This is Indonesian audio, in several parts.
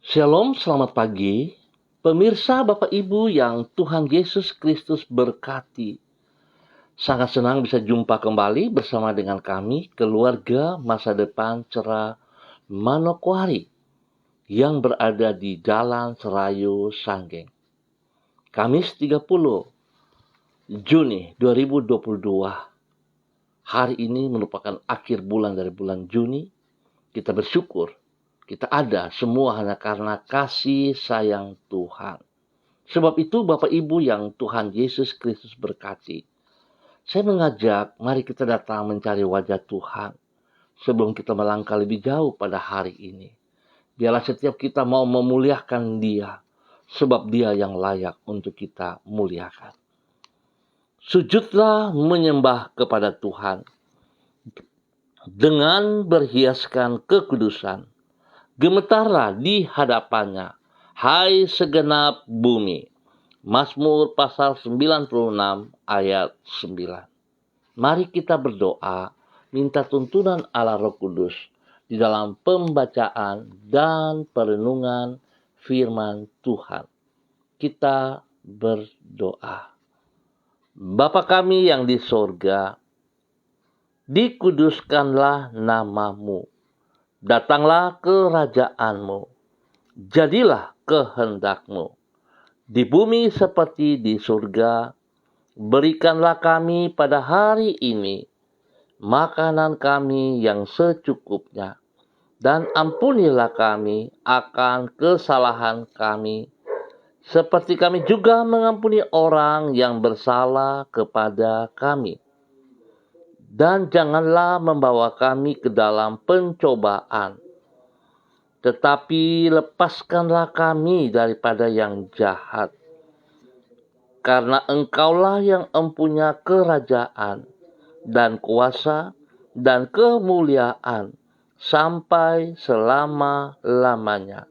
Shalom, selamat pagi. Pemirsa Bapak Ibu yang Tuhan Yesus Kristus berkati. Sangat senang bisa jumpa kembali bersama dengan kami, keluarga Masa Depan Cerah Manokwari, yang berada di Jalan Serayu Sanggeng. Kamis 30 Juni 2022. Hari ini merupakan akhir bulan dari bulan Juni. Kita bersyukur kita ada semua hanya karena kasih sayang Tuhan. Sebab itu Bapak Ibu yang Tuhan Yesus Kristus berkati, saya mengajak mari kita datang mencari wajah Tuhan sebelum kita melangkah lebih jauh pada hari ini. Biarlah setiap kita mau memuliakan Dia, sebab Dia yang layak untuk kita muliakan. Sujudlah menyembah kepada Tuhan dengan berhiaskan kekudusan. Gemetarlah di hadapannya, hai segenap bumi. Mazmur pasal 96 ayat 9. Mari kita berdoa, minta tuntunan Allah Roh Kudus di dalam pembacaan dan perenungan firman Tuhan. Kita berdoa. Bapa kami yang di sorga, dikuduskanlah namamu. Datanglah kerajaanmu, jadilah kehendakmu, di bumi seperti di surga. Berikanlah kami pada hari ini makanan kami yang secukupnya, dan ampunilah kami akan kesalahan kami, seperti kami juga mengampuni orang yang bersalah kepada kami. Dan janganlah membawa kami ke dalam pencobaan, tetapi lepaskanlah kami daripada yang jahat. Karena Engkaulah yang empunya kerajaan dan kuasa dan kemuliaan sampai selama-lamanya.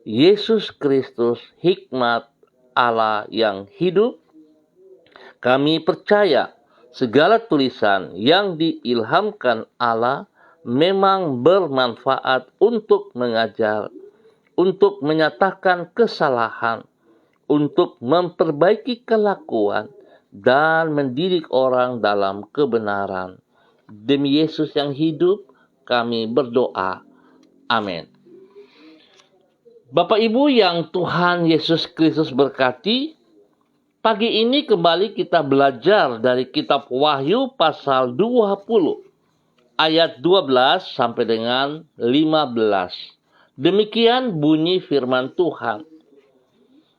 Yesus Kristus, hikmat Allah yang hidup, kami percaya segala tulisan yang diilhamkan Allah memang bermanfaat untuk mengajar, untuk menyatakan kesalahan, untuk memperbaiki kelakuan, dan mendidik orang dalam kebenaran. Demi Yesus yang hidup, kami berdoa. Amin. Bapak Ibu yang Tuhan Yesus Kristus berkati, pagi ini kembali kita belajar dari kitab Wahyu pasal 20 ayat 12 sampai dengan 15. Demikian bunyi firman Tuhan.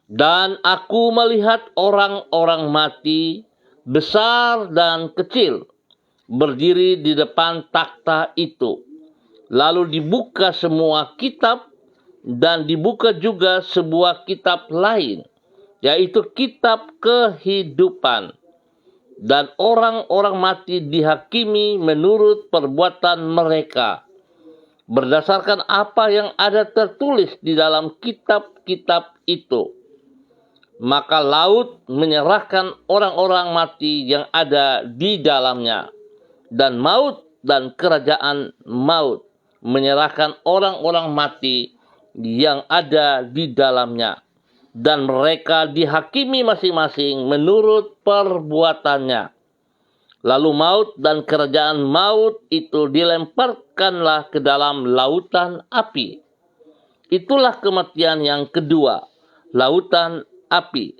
Dan aku melihat orang-orang mati, besar dan kecil, berdiri di depan takhta itu. Lalu dibuka semua kitab, dan dibuka juga sebuah kitab lain, yaitu kitab kehidupan. Dan orang-orang mati dihakimi menurut perbuatan mereka, berdasarkan apa yang ada tertulis di dalam kitab-kitab itu. Maka laut menyerahkan orang-orang mati yang ada di dalamnya, dan maut dan kerajaan maut menyerahkan orang-orang mati yang ada di dalamnya. Dan mereka dihakimi masing-masing menurut perbuatannya. Lalu maut dan kerajaan maut itu dilemparkanlah ke dalam lautan api. Itulah kematian yang kedua, lautan api.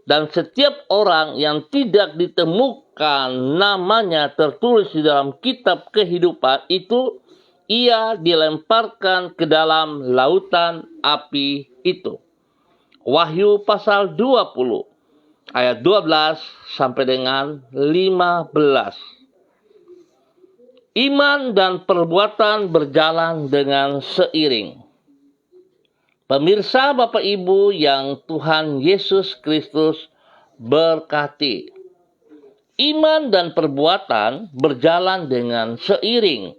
Dan setiap orang yang tidak ditemukan namanya tertulis di dalam kitab kehidupan itu, ia dilemparkan ke dalam lautan api itu. Wahyu pasal 20 ayat 12 sampai dengan 15. Iman dan perbuatan berjalan dengan seiring. Pemirsa Bapak Ibu yang Tuhan Yesus Kristus berkati, iman dan perbuatan berjalan dengan seiring.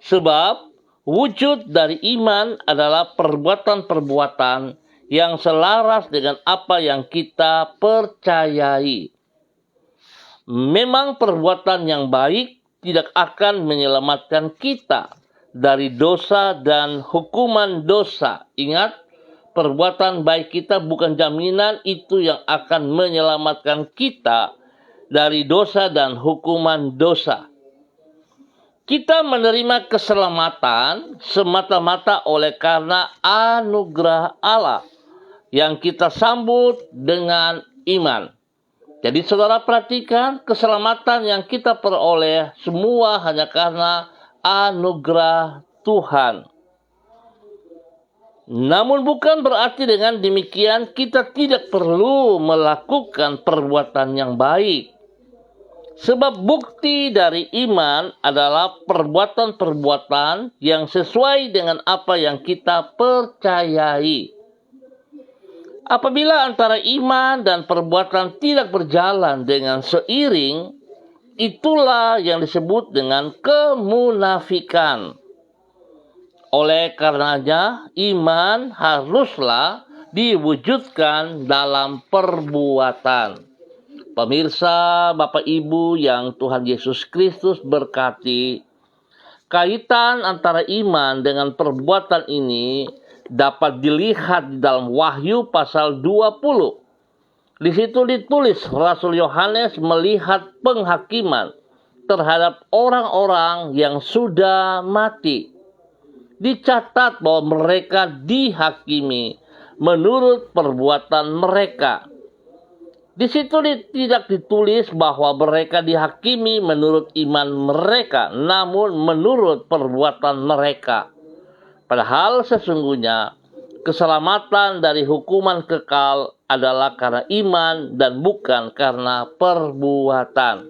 Sebab wujud dari iman adalah perbuatan-perbuatan yang selaras dengan apa yang kita percayai. Memang perbuatan yang baik tidak akan menyelamatkan kita dari dosa dan hukuman dosa. Ingat, perbuatan baik kita bukan jaminan itu yang akan menyelamatkan kita dari dosa dan hukuman dosa. Kita menerima keselamatan semata-mata oleh karena anugerah Allah yang kita sambut dengan iman. Jadi saudara perhatikan, keselamatan yang kita peroleh semua hanya karena anugerah Tuhan. Namun bukan berarti dengan demikian kita tidak perlu melakukan perbuatan yang baik. Sebab bukti dari iman adalah perbuatan-perbuatan yang sesuai dengan apa yang kita percayai. Apabila antara iman dan perbuatan tidak berjalan dengan seiring, itulah yang disebut dengan kemunafikan. Oleh karenanya, iman haruslah diwujudkan dalam perbuatan. Pemirsa, Bapak Ibu yang Tuhan Yesus Kristus berkati, kaitan antara iman dengan perbuatan ini dapat dilihat di dalam Wahyu pasal 20. Di situ ditulis Rasul Yohanes melihat penghakiman terhadap orang-orang yang sudah mati. Dicatat bahwa mereka dihakimi menurut perbuatan mereka. Di situ tidak ditulis bahwa mereka dihakimi menurut iman mereka, namun menurut perbuatan mereka. Padahal sesungguhnya keselamatan dari hukuman kekal adalah karena iman dan bukan karena perbuatan.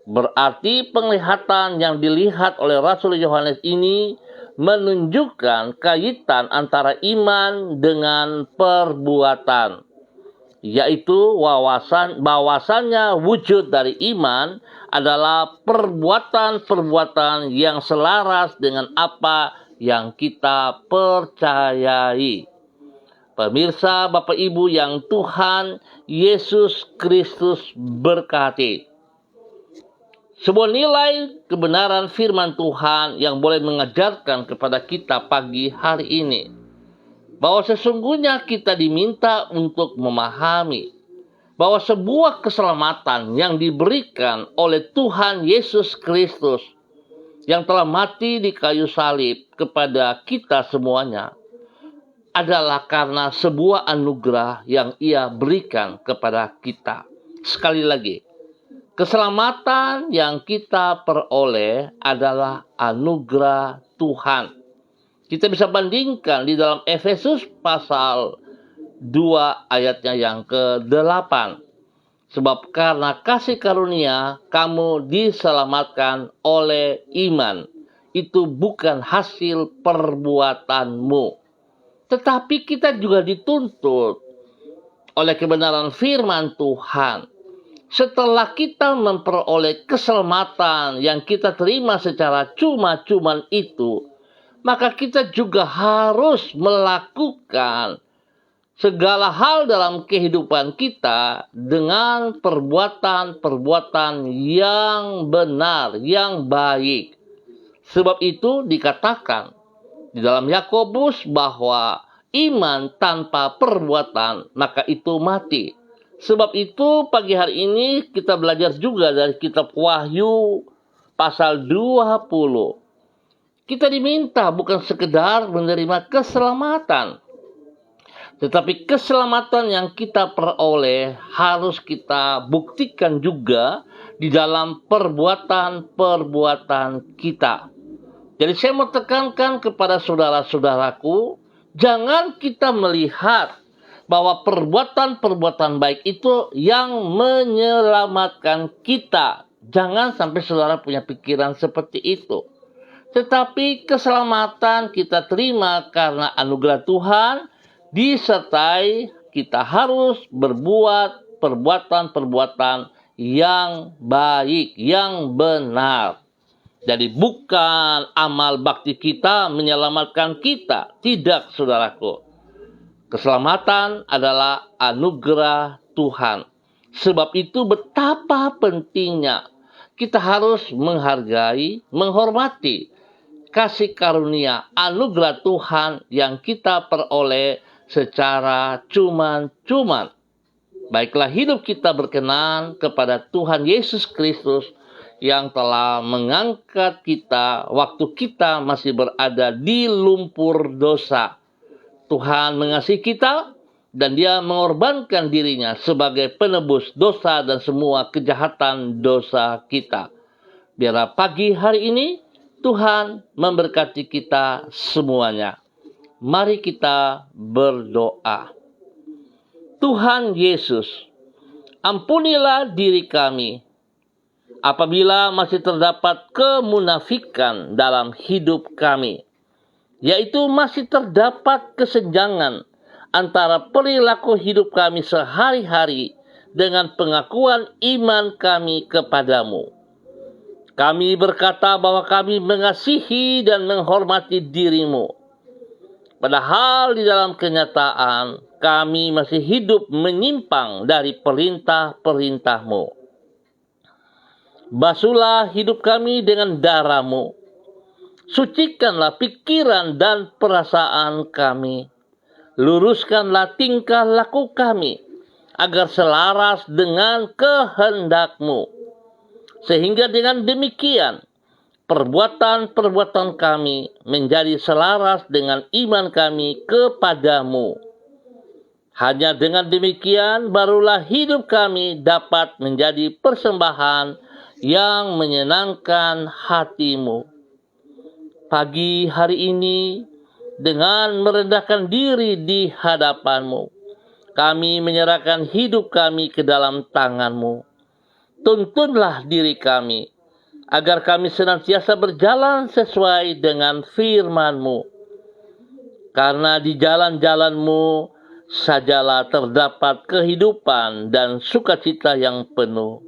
Berarti penglihatan yang dilihat oleh Rasul Yohanes ini menunjukkan kaitan antara iman dengan perbuatan, yaitu bahwasannya wujud dari iman adalah perbuatan-perbuatan yang selaras dengan apa yang kita percayai. Pemirsa, Bapak Ibu yang Tuhan Yesus Kristus berkati. Sebuah nilai kebenaran firman Tuhan yang boleh mengajarkan kepada kita pagi hari ini, bahwa sesungguhnya kita diminta untuk memahami bahwa sebuah keselamatan yang diberikan oleh Tuhan Yesus Kristus yang telah mati di kayu salib kepada kita semuanya adalah karena sebuah anugerah yang Ia berikan kepada kita. Sekali lagi, keselamatan yang kita peroleh adalah anugerah Tuhan. Kita bisa bandingkan di dalam Efesus pasal 2 ayatnya yang ke-8. Sebab karena kasih karunia kamu diselamatkan oleh iman. Itu bukan hasil perbuatanmu. Tetapi kita juga dituntut oleh kebenaran firman Tuhan. Setelah kita memperoleh keselamatan yang kita terima secara cuma-cuman itu, maka kita juga harus melakukan segala hal dalam kehidupan kita dengan perbuatan-perbuatan yang benar, yang baik. Sebab itu dikatakan di dalam Yakobus bahwa iman tanpa perbuatan maka itu mati. Sebab itu pagi hari ini kita belajar juga dari kitab Wahyu pasal 20. Kita diminta bukan sekedar menerima keselamatan, tetapi keselamatan yang kita peroleh harus kita buktikan juga di dalam perbuatan-perbuatan kita. Jadi saya mau tekankan kepada saudara-saudaraku, jangan kita melihat bahwa perbuatan-perbuatan baik itu yang menyelamatkan kita. Jangan sampai saudara punya pikiran seperti itu. Tetapi keselamatan kita terima karena anugerah Tuhan, disertai kita harus berbuat perbuatan-perbuatan yang baik, yang benar. Jadi bukan amal bakti kita menyelamatkan kita. Tidak, saudaraku. Keselamatan adalah anugerah Tuhan. Sebab itu betapa pentingnya kita harus menghargai, menghormati kasih karunia, anugerah Tuhan yang kita peroleh secara cuma-cuma. Baiklah hidup kita berkenan kepada Tuhan Yesus Kristus yang telah mengangkat kita waktu kita masih berada di lumpur dosa. Tuhan mengasihi kita dan Dia mengorbankan dirinya sebagai penebus dosa dan semua kejahatan dosa kita. Biarlah pagi hari ini Tuhan memberkati kita semuanya. Mari kita berdoa. Tuhan Yesus, ampunilah diri kami apabila masih terdapat kemunafikan dalam hidup kami, yaitu masih terdapat kesenjangan antara perilaku hidup kami sehari-hari dengan pengakuan iman kami kepadamu. Kami berkata bahwa kami mengasihi dan menghormati dirimu, padahal di dalam kenyataan kami masih hidup menyimpang dari perintah-perintah-Mu. Basuhlah hidup kami dengan darah-Mu. Sucikanlah pikiran dan perasaan kami. Luruskanlah tingkah laku kami agar selaras dengan kehendak-Mu. Sehingga dengan demikian perbuatan-perbuatan kami menjadi selaras dengan iman kami kepadamu. Hanya dengan demikian barulah hidup kami dapat menjadi persembahan yang menyenangkan hati-Mu. Pagi hari ini dengan merendahkan diri di hadapan-Mu, kami menyerahkan hidup kami ke dalam tangan-Mu. Tuntunlah diri kami agar kami senantiasa berjalan sesuai dengan firman-Mu. Karena di jalan-jalan-Mu sajalah terdapat kehidupan dan sukacita yang penuh.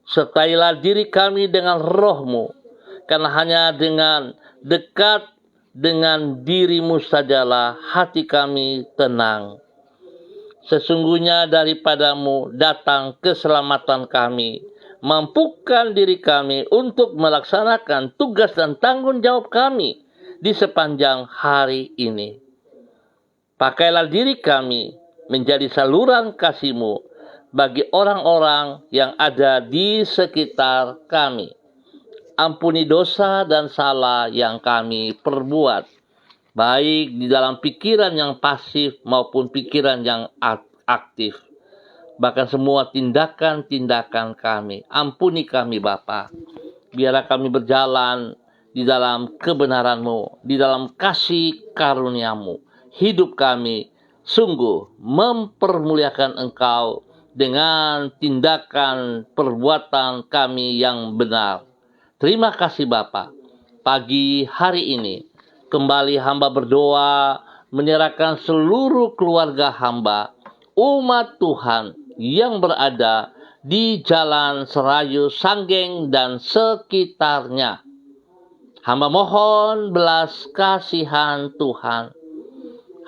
Sertailah diri kami dengan roh-Mu, karena hanya dengan dekat dengan diri-Mu sajalah hati kami tenang. Sesungguhnya daripada-Mu datang keselamatan kami. Mampukan diri kami untuk melaksanakan tugas dan tanggung jawab kami di sepanjang hari ini. Pakailah diri kami menjadi saluran kasih-Mu bagi orang-orang yang ada di sekitar kami. Ampuni dosa dan salah yang kami perbuat, baik di dalam pikiran yang pasif maupun pikiran yang aktif. Bahkan semua tindakan-tindakan kami. Ampuni kami Bapa. Biarlah kami berjalan di dalam kebenaran-Mu, di dalam kasih karunia-Mu. Hidup kami sungguh mempermuliakan Engkau dengan tindakan perbuatan kami yang benar. Terima kasih Bapa. Pagi hari ini kembali hamba berdoa menyerahkan seluruh keluarga hamba, umat Tuhan yang berada di Jalan Serayu, Sanggeng dan sekitarnya. Hamba mohon belas kasihan Tuhan.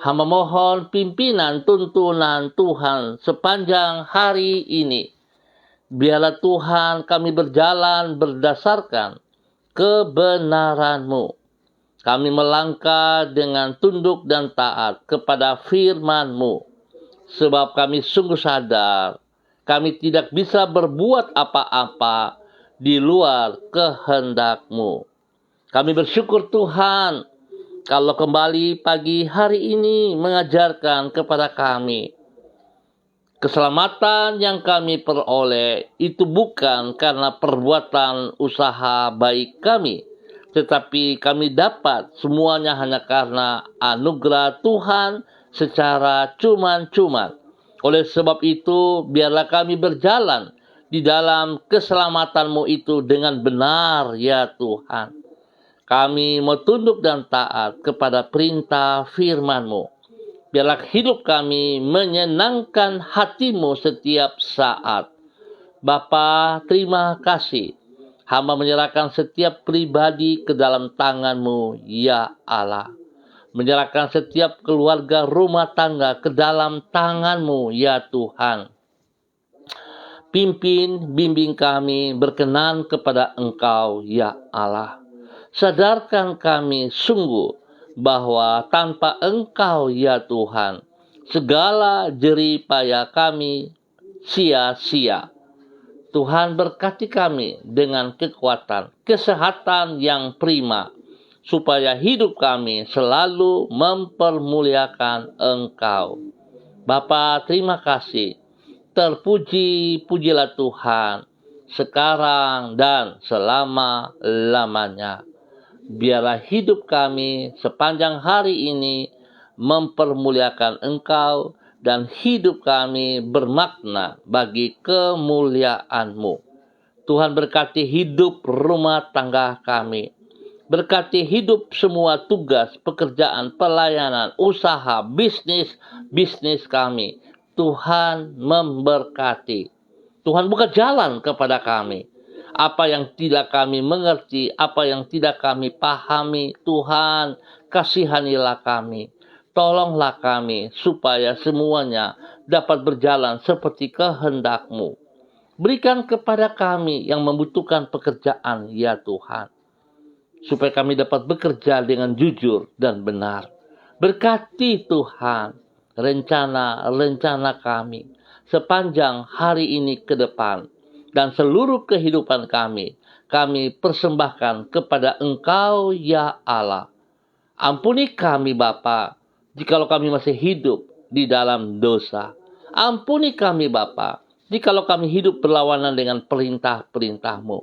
Hamba mohon pimpinan tuntunan Tuhan sepanjang hari ini. Biarlah Tuhan kami berjalan berdasarkan kebenaran-Mu. Kami melangkah dengan tunduk dan taat kepada firman-Mu. Sebab kami sungguh sadar kami tidak bisa berbuat apa-apa di luar kehendak-Mu. Kami bersyukur Tuhan kalau kembali pagi hari ini mengajarkan kepada kami keselamatan yang kami peroleh itu bukan karena perbuatan usaha baik kami, tetapi kami dapat semuanya hanya karena anugerah Tuhan secara cuma-cuma. Oleh sebab itu, biarlah kami berjalan di dalam keselamatan-Mu itu dengan benar ya Tuhan. Kami mau tunduk dan taat kepada perintah firman-Mu. Biarlah hidup kami menyenangkan hati-Mu setiap saat. Bapa, terima kasih. Hamba menyerahkan setiap pribadi ke dalam tangan-Mu, ya Allah. Menyerahkan setiap keluarga rumah tangga ke dalam tangan-Mu, ya Tuhan. Pimpin, bimbing kami berkenan kepada Engkau, ya Allah. Sadarkan kami sungguh bahwa tanpa Engkau ya Tuhan, segala jerih payah kami sia-sia. Tuhan berkati kami dengan kekuatan, kesehatan yang prima, supaya hidup kami selalu mempermuliakan Engkau. Bapa, terima kasih. Terpuji-pujilah Tuhan, sekarang dan selama-lamanya. Biarlah hidup kami sepanjang hari ini mempermuliakan Engkau, dan hidup kami bermakna bagi kemuliaan-Mu. Tuhan berkati hidup rumah tangga kami. Berkati hidup semua tugas, pekerjaan, pelayanan, usaha, bisnis kami. Tuhan memberkati. Tuhan buka jalan kepada kami. Apa yang tidak kami mengerti, apa yang tidak kami pahami, Tuhan kasihanilah kami. Tolonglah kami supaya semuanya dapat berjalan seperti kehendak-Mu. Berikan kepada kami yang membutuhkan pekerjaan, ya Tuhan, supaya kami dapat bekerja dengan jujur dan benar. Berkati Tuhan rencana-rencana kami sepanjang hari ini ke depan, dan seluruh kehidupan kami persembahkan kepada Engkau ya Allah. Ampuni kami Bapa, jikalau kami masih hidup di dalam dosa. Ampuni kami Bapa, jikalau kami hidup berlawanan dengan perintah-perintah-Mu.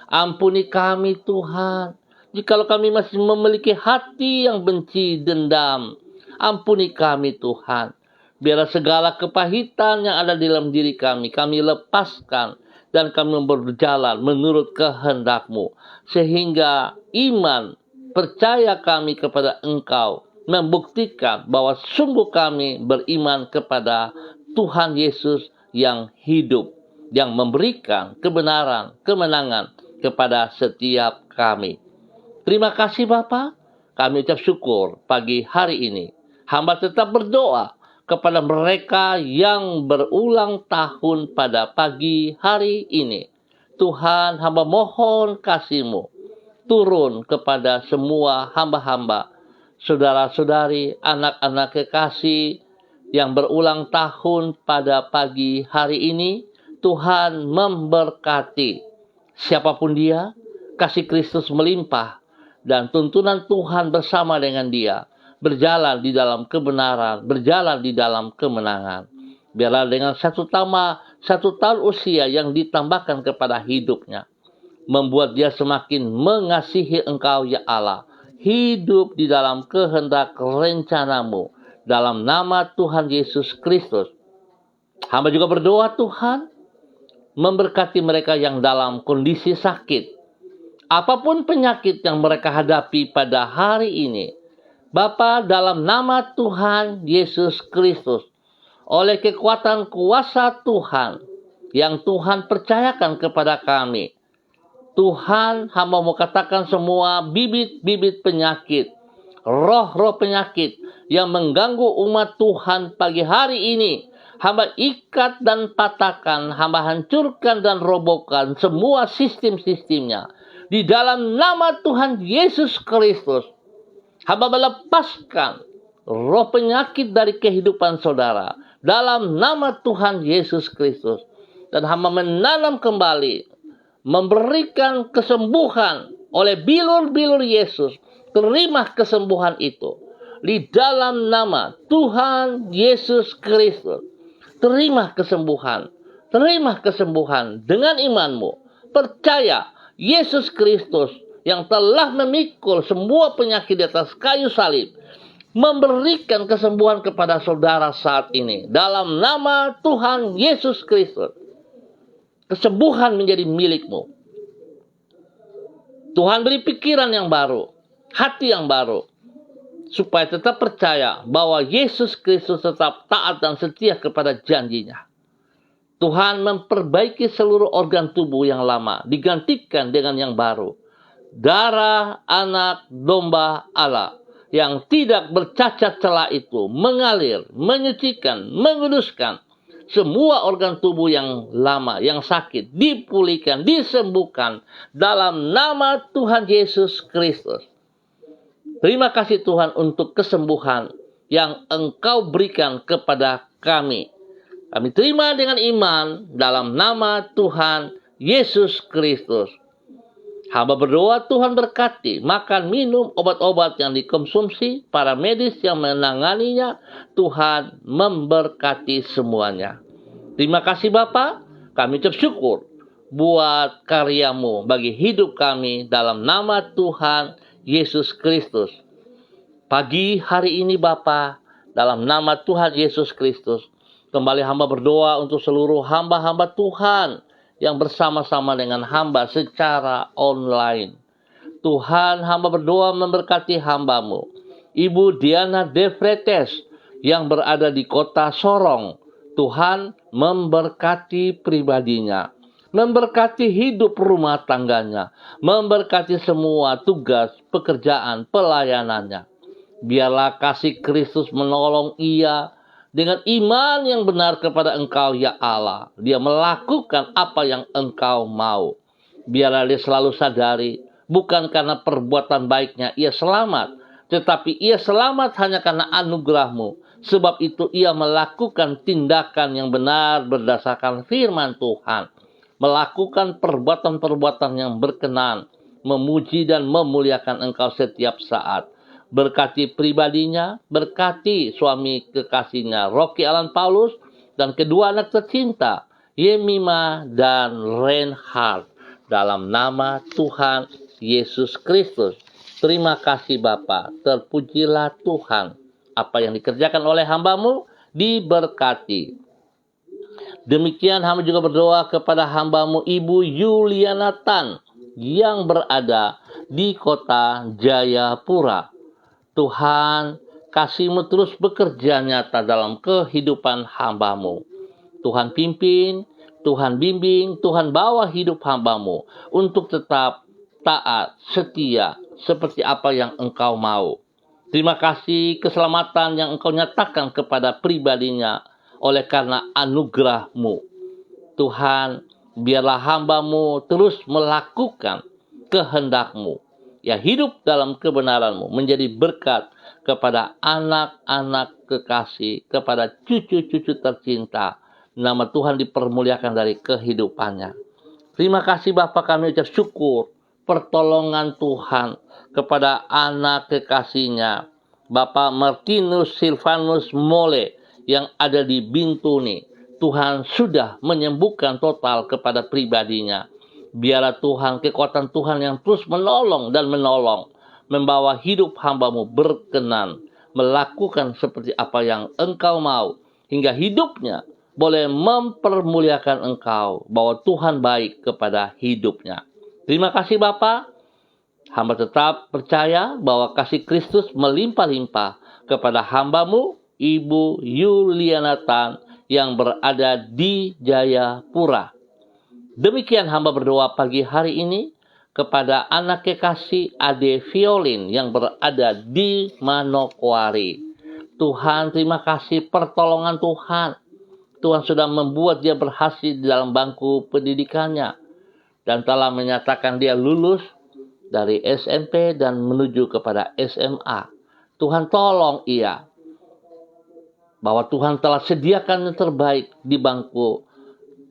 Ampuni kami Tuhan, jikalau kami masih memiliki hati yang benci, dendam. Ampuni kami Tuhan. Biarlah segala kepahitan yang ada di dalam diri kami lepaskan, dan kami berjalan menurut kehendak-Mu. Sehingga iman, percaya kami kepada Engkau membuktikan bahwa sungguh kami beriman kepada Tuhan Yesus yang hidup, yang memberikan kebenaran, kemenangan kepada setiap kami. Terima kasih Bapa, kami ucap syukur pagi hari ini. Hamba tetap berdoa kepada mereka yang berulang tahun pada pagi hari ini. Tuhan, hamba mohon kasih-Mu turun kepada semua hamba-hamba, saudara-saudari, anak-anak kekasih yang berulang tahun pada pagi hari ini. Tuhan memberkati siapapun dia, kasih Kristus melimpah, dan tuntunan Tuhan bersama dengan dia, berjalan di dalam kebenaran, berjalan di dalam kemenangan. Biarlah dengan satu tahun usia yang ditambahkan kepada hidupnya, membuat dia semakin mengasihi Engkau ya Allah, hidup di dalam kehendak rencana-Mu, dalam nama Tuhan Yesus Kristus. Hamba juga berdoa Tuhan, memberkati mereka yang dalam kondisi sakit, apapun penyakit yang mereka hadapi pada hari ini. Bapa, dalam nama Tuhan Yesus Kristus, oleh kekuatan kuasa Tuhan yang Tuhan percayakan kepada kami, Tuhan, hamba mau katakan semua bibit-bibit penyakit, roh-roh penyakit yang mengganggu umat Tuhan pagi hari ini, hamba ikat dan patahkan, hamba hancurkan dan robohkan semua sistem-sistemnya. Di dalam nama Tuhan Yesus Kristus, hamba melepaskan roh penyakit dari kehidupan saudara dalam nama Tuhan Yesus Kristus. Dan hamba menanam kembali, memberikan kesembuhan oleh bilur-bilur Yesus. Terima kesembuhan itu di dalam nama Tuhan Yesus Kristus. Terima kesembuhan dengan imanmu. Percaya Yesus Kristus yang telah memikul semua penyakit di atas kayu salib, memberikan kesembuhan kepada saudara saat ini. Dalam nama Tuhan Yesus Kristus, kesembuhan menjadi milikmu. Tuhan beri pikiran yang baru, hati yang baru, supaya tetap percaya bahwa Yesus Kristus tetap taat dan setia kepada janjinya. Tuhan memperbaiki seluruh organ tubuh yang lama, digantikan dengan yang baru. Darah anak domba Allah yang tidak bercacat celah itu mengalir, menyucikan, menguduskan semua organ tubuh yang lama, yang sakit, dipulihkan, disembuhkan dalam nama Tuhan Yesus Kristus. Terima kasih Tuhan untuk kesembuhan yang Engkau berikan kepada kami. Kami terima dengan iman dalam nama Tuhan Yesus Kristus. Hamba berdoa Tuhan berkati makan minum obat-obat yang dikonsumsi, para medis yang menanganinya, Tuhan memberkati semuanya. Terima kasih Bapa, kami bersyukur buat karya-Mu bagi hidup kami dalam nama Tuhan Yesus Kristus. Pagi hari ini Bapa, dalam nama Tuhan Yesus Kristus, kembali hamba berdoa untuk seluruh hamba-hamba Tuhan yang bersama-sama dengan hamba secara online. Tuhan, hamba berdoa memberkati hamba-Mu, Ibu Diana De Fretes yang berada di kota Sorong. Tuhan memberkati pribadinya, memberkati hidup rumah tangganya, memberkati semua tugas, pekerjaan, pelayanannya. Biarlah kasih Kristus menolong ia dengan iman yang benar kepada Engkau, ya Allah. Dia melakukan apa yang Engkau mau. Biarlah dia selalu sadari, bukan karena perbuatan baiknya ia selamat, tetapi ia selamat hanya karena anugerah-Mu. Sebab itu ia melakukan tindakan yang benar berdasarkan firman Tuhan. Melakukan perbuatan-perbuatan yang berkenan, memuji dan memuliakan Engkau setiap saat. Berkati pribadinya, berkati suami kekasihnya, Rocky Alan Paulus, dan kedua anak tercinta, Yemima dan Reinhard. Dalam nama Tuhan Yesus Kristus. Terima kasih Bapa, terpujilah Tuhan. Apa yang dikerjakan oleh hamba-Mu diberkati. Demikian hamba juga berdoa kepada hamba-Mu Ibu Yuliana Tan yang berada di kota Jayapura. Tuhan, kasih-Mu terus bekerja nyata dalam kehidupan hamba-Mu. Tuhan pimpin, Tuhan bimbing, Tuhan bawa hidup hamba-Mu untuk tetap taat, setia, seperti apa yang Engkau mau. Terima kasih keselamatan yang Engkau nyatakan kepada pribadinya oleh karena anugerah-Mu. Tuhan, biarlah hamba-Mu terus melakukan kehendak-Mu. Ya, hidup dalam kebenaran-Mu, menjadi berkat kepada anak-anak kekasih, kepada cucu-cucu tercinta. Nama Tuhan dipermuliakan dari kehidupannya. Terima kasih Bapa, kami ucap syukur pertolongan Tuhan kepada anak kekasihnya, Bapak Martinus Silvanus Mole yang ada di Bintuni. Tuhan sudah menyembuhkan total kepada pribadinya. Biarlah Tuhan, kekuatan Tuhan yang terus menolong dan menolong, membawa hidup hamba-Mu berkenan, melakukan seperti apa yang Engkau mau, hingga hidupnya boleh mempermuliakan Engkau, bahwa Tuhan baik kepada hidupnya. Terima kasih Bapa. Hamba tetap percaya bahwa kasih Kristus melimpah-limpah kepada hamba-Mu, Ibu Yuliana Tan yang berada di Jayapura. Demikian hamba berdoa pagi hari ini kepada anak kekasih Ade Violin yang berada di Manokwari. Tuhan, terima kasih pertolongan Tuhan. Tuhan sudah membuat dia berhasil di dalam bangku pendidikannya dan telah menyatakan dia lulus dari SMP dan menuju kepada SMA. Tuhan tolong ia, bahwa Tuhan telah sediakan yang terbaik di bangku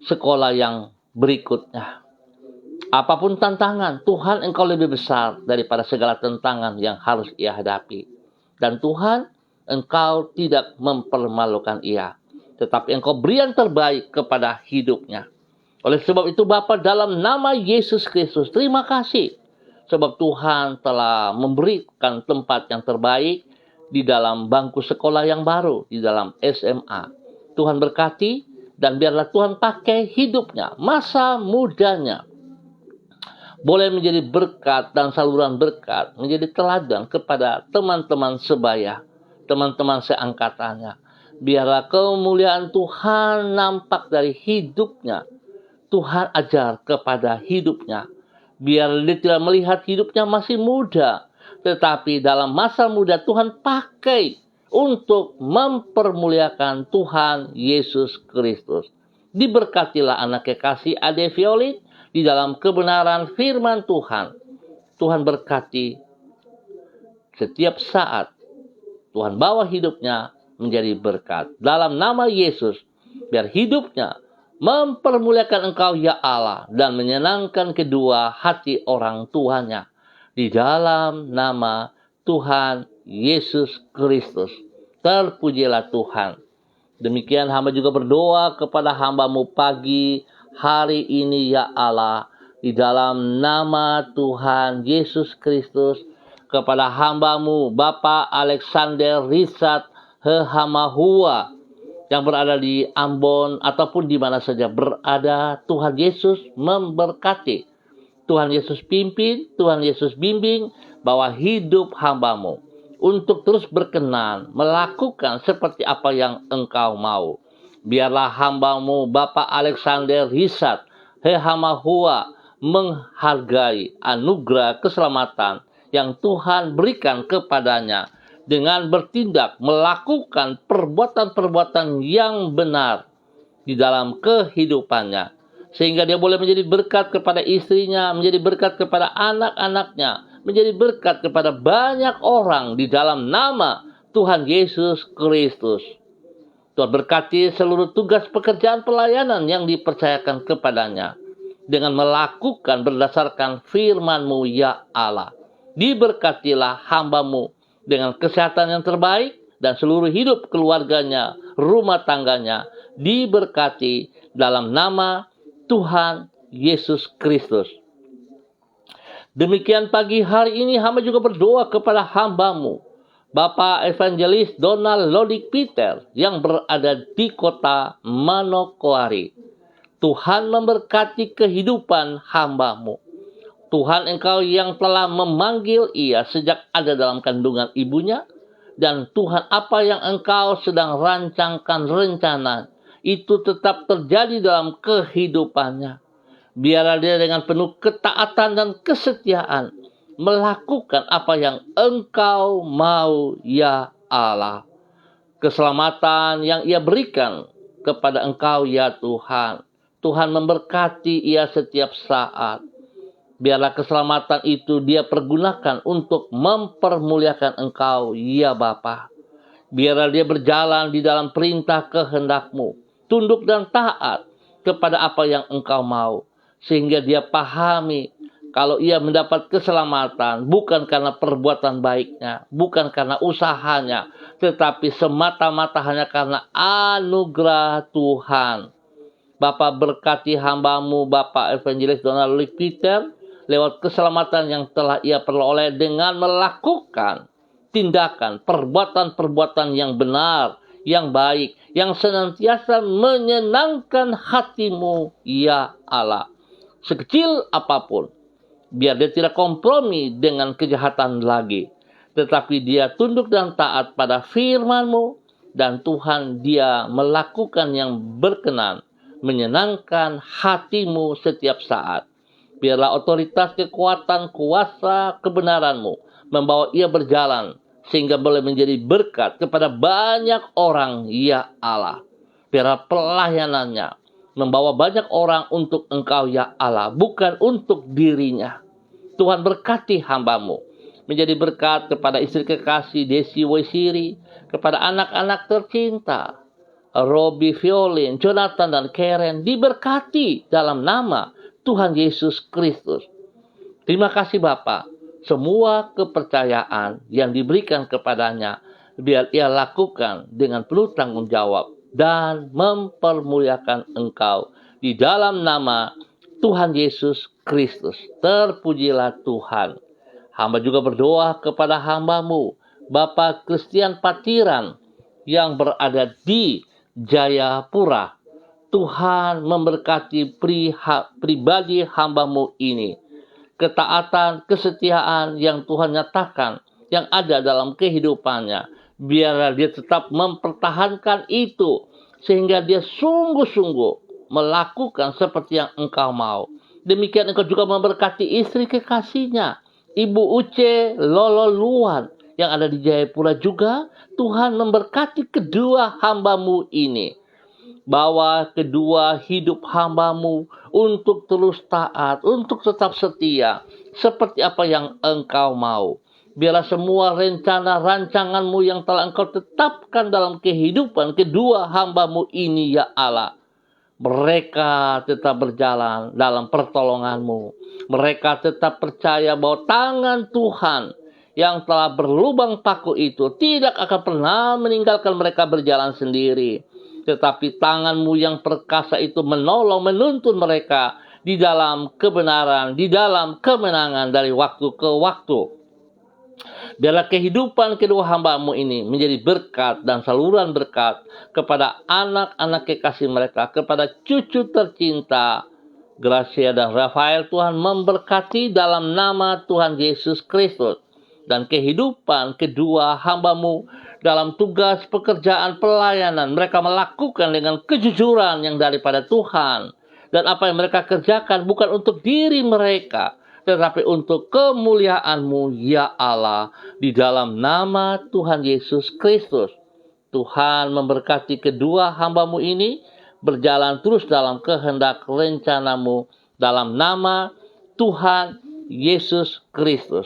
sekolah yang berikutnya. Apapun tantangan, Tuhan Engkau lebih besar daripada segala tantangan yang harus ia hadapi. Dan Tuhan, Engkau tidak mempermalukan ia, tetapi Engkau beri yang terbaik kepada hidupnya. Oleh sebab itu Bapa, dalam nama Yesus Kristus, terima kasih. Sebab Tuhan telah memberikan tempat yang terbaik di dalam bangku sekolah yang baru, di dalam SMA. Tuhan berkati dan biarlah Tuhan pakai hidupnya, masa mudanya, boleh menjadi berkat dan saluran berkat, menjadi teladan kepada teman-teman sebaya, teman-teman seangkatannya. Biarlah kemuliaan Tuhan nampak dari hidupnya. Tuhan ajar kepada hidupnya. Biar dia tidak melihat hidupnya masih muda, tetapi dalam masa muda Tuhan pakai untuk mempermuliakan Tuhan Yesus Kristus. Diberkatilah anak kekasih Ade Violin di dalam kebenaran firman Tuhan. Tuhan berkati setiap saat. Tuhan bawa hidupnya menjadi berkat. Dalam nama Yesus, biar hidupnya mempermuliakan Engkau ya Allah dan menyenangkan kedua hati orang tuanya. Di dalam nama Tuhan Yesus Kristus. Terpujilah Tuhan. Demikian hamba juga berdoa kepada hamba-Mu pagi hari ini ya Allah. Di dalam nama Tuhan Yesus Kristus. Kepada hamba-Mu Bapak Alexander Risat Hehamahua yang berada di Ambon ataupun di mana saja berada, Tuhan Yesus memberkati. Tuhan Yesus pimpin, Tuhan Yesus bimbing bahwa hidup hamba-Mu untuk terus berkenan melakukan seperti apa yang Engkau mau. Biarlah hamba-Mu Bapak Alexander Risat Hehamahua menghargai anugerah keselamatan yang Tuhan berikan kepadanya dengan bertindak melakukan perbuatan-perbuatan yang benar di dalam kehidupannya. Sehingga dia boleh menjadi berkat kepada istrinya, menjadi berkat kepada anak-anaknya, menjadi berkat kepada banyak orang di dalam nama Tuhan Yesus Kristus. Tuhan berkati seluruh tugas pekerjaan pelayanan yang dipercayakan kepadanya dengan melakukan berdasarkan firman-Mu ya Allah. Diberkatilah hamba-Mu dengan kesehatan yang terbaik dan seluruh hidup keluarganya, rumah tangganya diberkati dalam nama Tuhan Yesus Kristus. Demikian pagi hari ini hamba juga berdoa kepada hamba-Mu Bapak Evangelis Donald Lodik Peter yang berada di kota Manokwari. Tuhan memberkati kehidupan hamba-Mu. Tuhan Engkau yang telah memanggil ia sejak ada dalam kandungan ibunya. Dan Tuhan apa yang Engkau sedang rancangkan rencana itu tetap terjadi dalam kehidupannya. Biarlah dia dengan penuh ketaatan dan kesetiaan melakukan apa yang Engkau mau ya Allah. Keselamatan yang ia berikan kepada Engkau ya Tuhan. Tuhan memberkati ia setiap saat. Biarlah keselamatan itu dia pergunakan untuk mempermuliakan Engkau, ya Bapa. Biarlah dia berjalan di dalam perintah kehendak-Mu, tunduk dan taat kepada apa yang Engkau mau. Sehingga dia pahami kalau ia mendapat keselamatan bukan karena perbuatan baiknya, bukan karena usahanya, tetapi semata-mata hanya karena anugerah Tuhan. Bapa berkati hamba-Mu Bapak Evangelis Donald Lodik Peter lewat keselamatan yang telah ia peroleh dengan melakukan tindakan, perbuatan-perbuatan yang benar, yang baik, yang senantiasa menyenangkan hati-Mu, ya Allah. Sekecil apapun, biar dia tidak kompromi dengan kejahatan lagi, tetapi dia tunduk dan taat pada firman-Mu, dan Tuhan dia melakukan yang berkenan, menyenangkan hati-Mu setiap saat. Biarlah otoritas, kekuatan, kuasa, kebenaran-Mu membawa ia berjalan sehingga boleh menjadi berkat kepada banyak orang, ya Allah. Biarlah pelayanannya membawa banyak orang untuk Engkau, ya Allah, bukan untuk dirinya. Tuhan berkati hamba-Mu menjadi berkat kepada istri kekasih Desi Wesiri, kepada anak-anak tercinta Robi Violin, Jonathan dan Karen, diberkati dalam nama Tuhan Yesus Kristus. Terima kasih Bapa. Semua kepercayaan yang diberikan kepadanya, biar ia lakukan dengan penuh tanggung jawab dan mempermuliakan Engkau. Di dalam nama Tuhan Yesus Kristus. Terpujilah Tuhan. Hamba juga berdoa kepada hamba-Mu Bapak Christian Patiran yang berada di Jayapura. Tuhan memberkati pribadi hamba-Mu ini. Ketaatan, kesetiaan yang Tuhan nyatakan, yang ada dalam kehidupannya. Biarlah dia tetap mempertahankan itu. Sehingga dia sungguh-sungguh melakukan seperti yang Engkau mau. Demikian Engkau juga memberkati istri kekasihnya, Ibu Uce Lolo Luan, yang ada di Jayapura juga, Tuhan memberkati kedua hamba-Mu ini. Bawa kedua hidup hamba-Mu untuk terus taat, untuk tetap setia, seperti apa yang Engkau mau. Biarlah semua rencana rancangan-Mu yang telah Engkau tetapkan dalam kehidupan kedua hamba-Mu ini, ya Allah. Mereka tetap berjalan dalam pertolongan-Mu. Mereka tetap percaya bahwa tangan Tuhan yang telah berlubang paku itu tidak akan pernah meninggalkan mereka berjalan sendiri. Tetapi tangan-Mu yang perkasa itu menolong, menuntun mereka di dalam kebenaran, di dalam kemenangan dari waktu ke waktu. Biarlah kehidupan kedua hamba-Mu ini menjadi berkat dan saluran berkat kepada anak-anak kekasih mereka, kepada cucu tercinta Gracia dan Rafael. Tuhan memberkati dalam nama Tuhan Yesus Kristus. Dan kehidupan kedua hamba-Mu dalam tugas pekerjaan pelayanan, mereka melakukan dengan kejujuran yang daripada Tuhan. Dan apa yang mereka kerjakan bukan untuk diri mereka, tetapi untuk kemuliaan-Mu, ya Allah, di dalam nama Tuhan Yesus Kristus. Tuhan memberkati kedua hamba-Mu ini berjalan terus dalam kehendak rencana-Mu, dalam nama Tuhan Yesus Kristus.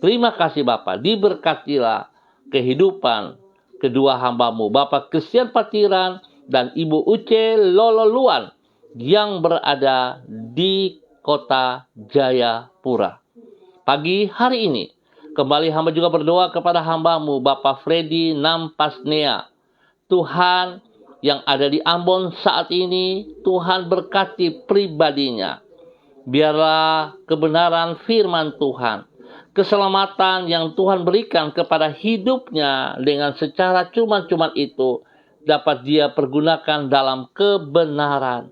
Terima kasih Bapa, diberkatilah kehidupan kedua hamba-Mu, Bapak Christian Patiran dan Ibu Uce Lololuan yang berada di kota Jayapura. Pagi hari ini, kembali hamba juga berdoa kepada hamba-Mu, Bapak Freddy Nampasnea. Tuhan yang ada di Ambon saat ini, Tuhan berkati pribadinya. Biarlah kebenaran firman Tuhan, keselamatan yang Tuhan berikan kepada hidupnya dengan secara cuma-cuma itu dapat dia pergunakan dalam kebenaran.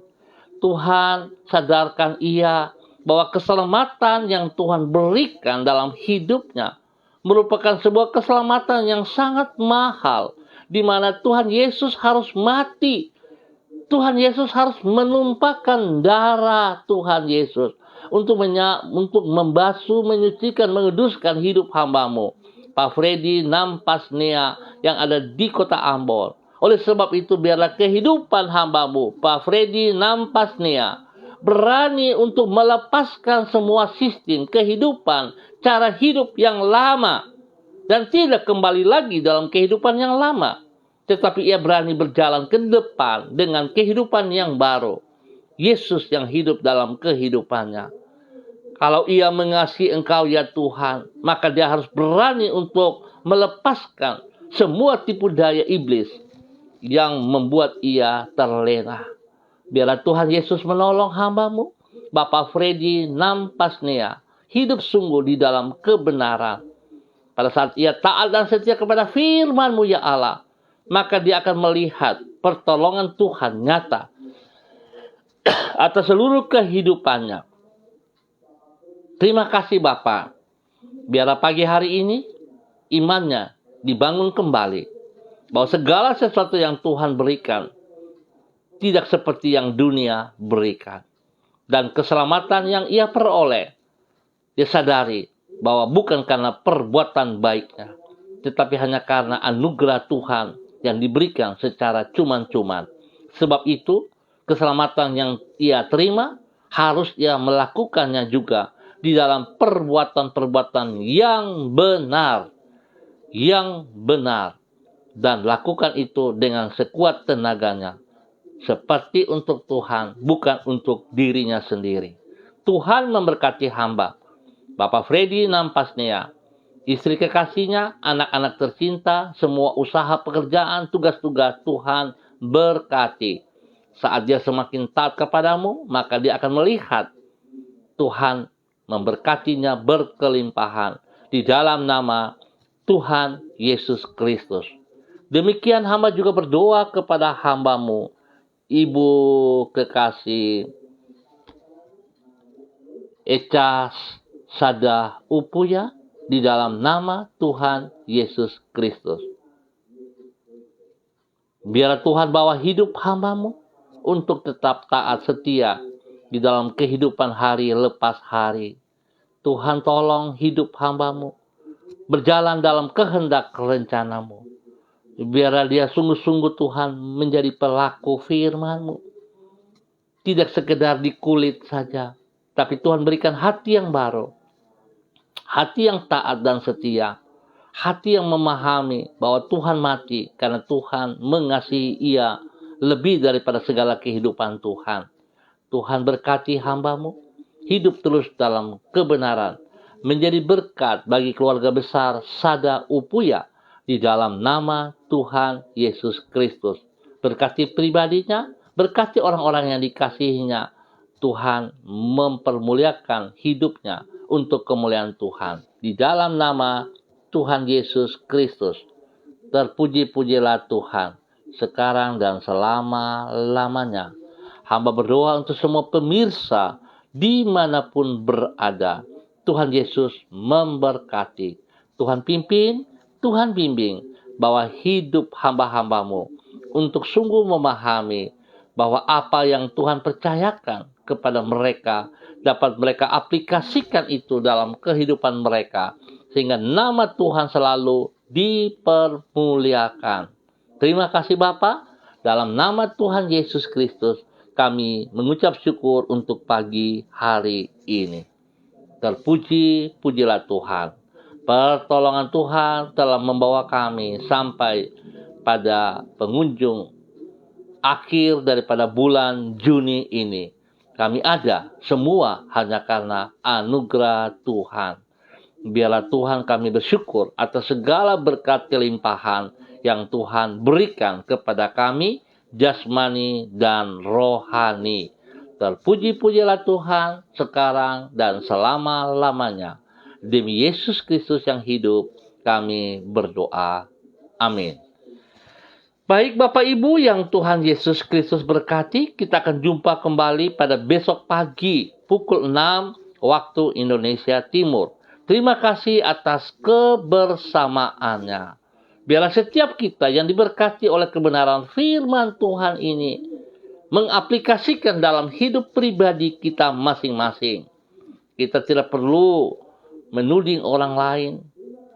Tuhan sadarkan ia bahwa keselamatan yang Tuhan berikan dalam hidupnya merupakan sebuah keselamatan yang sangat mahal, di mana Tuhan Yesus harus mati. Tuhan Yesus harus menumpahkan darah Tuhan Yesus untuk membasuh, menyucikan, menguduskan hidup hamba-Mu, Pak Freddy Nampasnea yang ada di kota Ambon. Oleh sebab itu, biarlah kehidupan hamba-Mu, Pak Freddy Nampasnea, berani untuk melepaskan semua sistem kehidupan, cara hidup yang lama, dan tidak kembali lagi dalam kehidupan yang lama. Tetapi ia berani berjalan ke depan dengan kehidupan yang baru. Yesus yang hidup dalam kehidupannya. Kalau ia mengasihi Engkau ya Tuhan, maka dia harus berani untuk melepaskan semua tipu daya iblis yang membuat ia terlena. Biarlah Tuhan Yesus menolong hamba-Mu, Bapak Freddy Nampasnea, hidup sungguh di dalam kebenaran. Pada saat ia taat dan setia kepada firman-Mu ya Allah, maka dia akan melihat pertolongan Tuhan nyata atas seluruh kehidupannya. Terima kasih Bapa. Biarlah pagi hari ini imannya dibangun kembali, bahwa segala sesuatu yang Tuhan berikan tidak seperti yang dunia berikan. Dan keselamatan yang ia peroleh, dia sadari bahwa bukan karena perbuatan baiknya, tetapi hanya karena anugerah Tuhan yang diberikan secara cuman-cuman. Sebab itu, keselamatan yang ia terima harus ia melakukannya juga di dalam perbuatan-perbuatan yang benar. Yang benar. Dan lakukan itu dengan sekuat tenaganya. Seperti untuk Tuhan, bukan untuk dirinya sendiri. Tuhan memberkati hamba, Bapak Freddy Nampasnea, istri kekasihnya, anak-anak tercinta, semua usaha pekerjaan, tugas-tugas Tuhan berkati. Saat dia semakin taat kepadamu, maka dia akan melihat Tuhan memberkatinya berkelimpahan di dalam nama Tuhan Yesus Kristus. Demikian hamba juga berdoa kepada hamba-Mu, Ibu kekasih Eca Sada Upuya, di dalam nama Tuhan Yesus Kristus. Biar Tuhan bawa hidup hamba-Mu untuk tetap taat setia di dalam kehidupan hari lepas hari. Tuhan tolong hidup hamba-Mu. berjalan dalam kehendak rencanamu. Biarlah dia sungguh-sungguh Tuhan menjadi pelaku firman-Mu. Tidak sekedar di kulit saja, tapi Tuhan berikan hati yang baru, hati yang taat dan setia, hati yang memahami bahwa Tuhan mati karena Tuhan mengasihi ia lebih daripada segala kehidupan Tuhan. Tuhan berkati hamba-Mu, hidup terus dalam kebenaran, menjadi berkat bagi keluarga besar Sada Upuya di dalam nama Tuhan Yesus Kristus. Berkati pribadinya, berkati orang-orang yang dikasihinya. Tuhan mempermuliakan hidupnya untuk kemuliaan Tuhan. Di dalam nama Tuhan Yesus Kristus, terpuji-pujilah Tuhan sekarang dan selama-lamanya. Hamba berdoa untuk semua pemirsa dimanapun berada. Tuhan Yesus memberkati. Tuhan pimpin, Tuhan bimbing bahwa hidup hamba-hamba-Mu untuk sungguh memahami bahwa apa yang Tuhan percayakan kepada mereka dapat mereka aplikasikan itu dalam kehidupan mereka, sehingga nama Tuhan selalu dipermuliakan. Terima kasih Bapa, dalam nama Tuhan Yesus Kristus kami mengucap syukur untuk pagi hari ini. Terpuji-pujilah Tuhan. Pertolongan Tuhan telah membawa kami sampai pada penghujung akhir daripada bulan Juni ini. Kami ada semua hanya karena anugerah Tuhan. Biarlah Tuhan kami bersyukur atas segala berkat kelimpahan yang Tuhan berikan kepada kami, jasmani dan rohani. Terpuji-pujilah Tuhan sekarang dan selama-lamanya. Demi Yesus Kristus yang hidup, kami berdoa. Amin. Baik Bapak Ibu yang Tuhan Yesus Kristus berkati, kita akan jumpa kembali pada besok pagi pukul 6 waktu Indonesia Timur. Terima kasih atas kebersamaannya. Biarlah setiap kita yang diberkati oleh kebenaran firman Tuhan ini mengaplikasikan dalam hidup pribadi kita masing-masing. Kita tidak perlu menuding orang lain,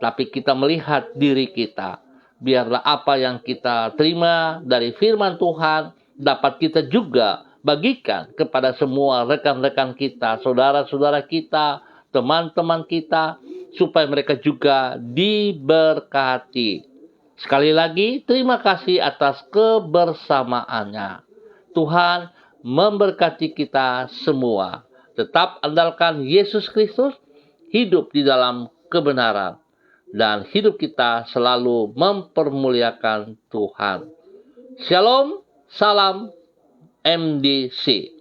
tapi kita melihat diri kita. Biarlah apa yang kita terima dari firman Tuhan dapat kita juga bagikan kepada semua rekan-rekan kita, saudara-saudara kita, teman-teman kita, supaya mereka juga diberkati. Sekali lagi, terima kasih atas kebersamaannya. Tuhan memberkati kita semua. Tetap andalkan Yesus Kristus, hidup di dalam kebenaran, dan hidup kita selalu mempermuliakan Tuhan. Shalom, salam MDC.